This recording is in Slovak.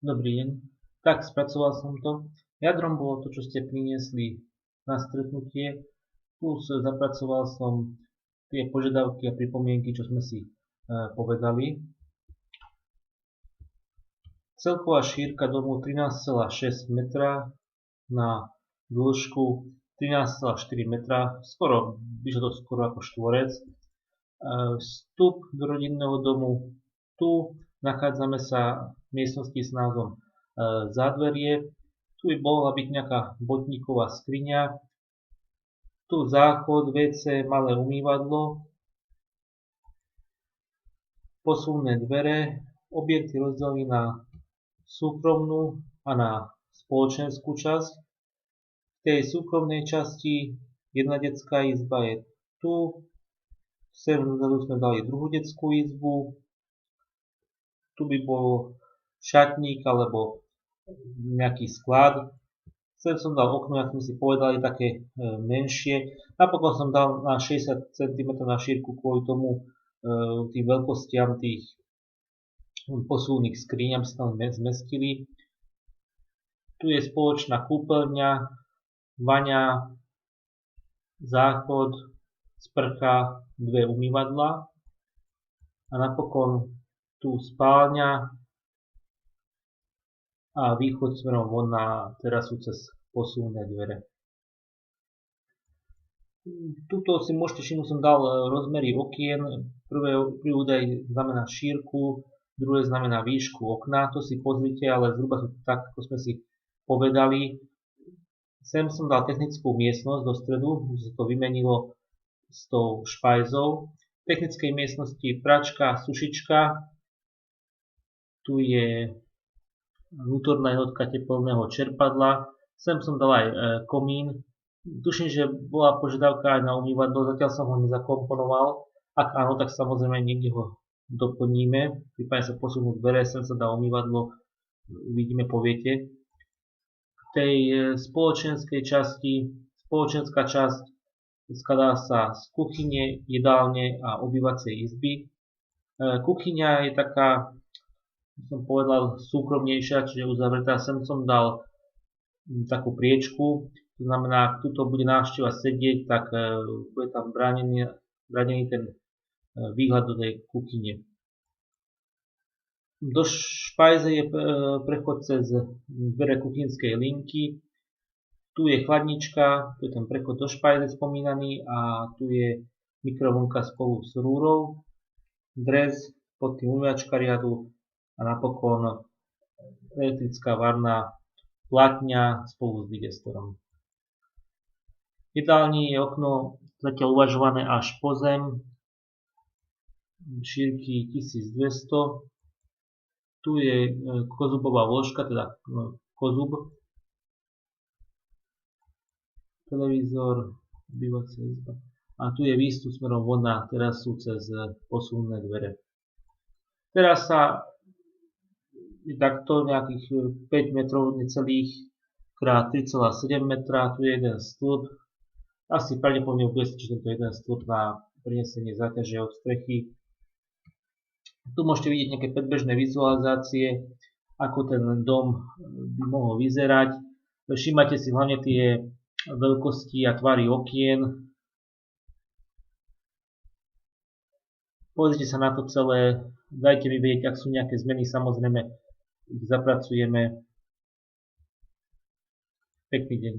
Dobrý deň. Tak, spracoval som to. Jadrom bolo to, čo ste priniesli na stretnutie, plus zapracoval som tie požiadavky a pripomienky, čo sme si povedali. Celková šírka domu 13,6 metra na dĺžku 13,4 metra, vyšlo to skoro ako štvorec. Vstup do rodinného domu, tu nachádzame sa v miestnosti s názvom Zádverie, tu by mohla byť nejaká botníková skriňa, tu záchod, WC, malé umývadlo, posuvné dvere, objekt je rozdelený na súkromnú a na spoločenskú časť. V tej súkromnej časti jedna detská izba je tu, sem vzadu sme dali druhú detskú izbu, tu by bol šatník alebo nejaký sklad. Sem som dal okno, ako sme si povedali, také menšie. Napokon som dal na 60 cm na šírku kvôli tomu tým veľkostiam tých posuvných skriň, aby sa tam zmestili. Tu je spoločná kúpeľňa, vaňa, záchod, sprcha, dve umývadlá a napokon tu spálňa a východ smerom von na terasu cez posuvné dvere. Tuto si môžete všimnúť, som dal rozmery okien. Prvý údaj znamená šírku, druhé znamená výšku okna. To si pozrite, ale zhruba sú tak, ako sme si povedali. Sem som dal technickú miestnosť do stredu, že sa to vymenilo s tou špajzou. V technickej miestnosti pračka, sušička. Tu je vnútorná jednotka teplného čerpadla. Sem som dal aj komín. Tuším, že bola požiadavka aj na umývadlo, zatiaľ som ho nezakomponoval. Ak áno, tak samozrejme niekde ho doplníme. Prípadne sa posunú dvere, sem sa dá umývadlo, uvidíme, poviete. V tej spoločenskej časti, spoločenská časť skladá sa z kuchyne, jedálne a obývacej izby. Kuchyňa je taká, som povedal, súkromnejšia, čiže uzavretá. Sem som dal takú priečku, to znamená, ak tuto bude návšteva sedieť, tak bude tam bránený ten výhľad do tej kuchyne. Do špajze je prechod cez dvere kuchynskej linky. Tu je chladnička, tu je ten prechod do špajze spomínaný a tu je mikrovlnka spolu s rúrou, dres pod tým umývačka riadu a napokon elektrická varná platňa spolu s digestorom. V jedálni je okno zatiaľ uvažované až po zem, šírky 1200. Tu je kozubová vložka, teda kozub, televízor, obývacia izba. A tu je výstup smerom von na terasu cez posuvné dvere. Terasa je takto nejakých 5 metrov necelých krát 3,7 metra. Tu je jeden stĺp. Asi pravdepodobne bude stačiť tento jeden stĺp na prenesenie záťaže od strechy. Tu môžete vidieť nejaké predbežné vizualizácie, ako ten dom by mohol vyzerať. Všímajte si hlavne tie veľkosti a tvary okien. Pozrite sa na to celé, dajte mi vedieť, ak sú nejaké zmeny, samozrejme ich zapracujeme. Pekný deň.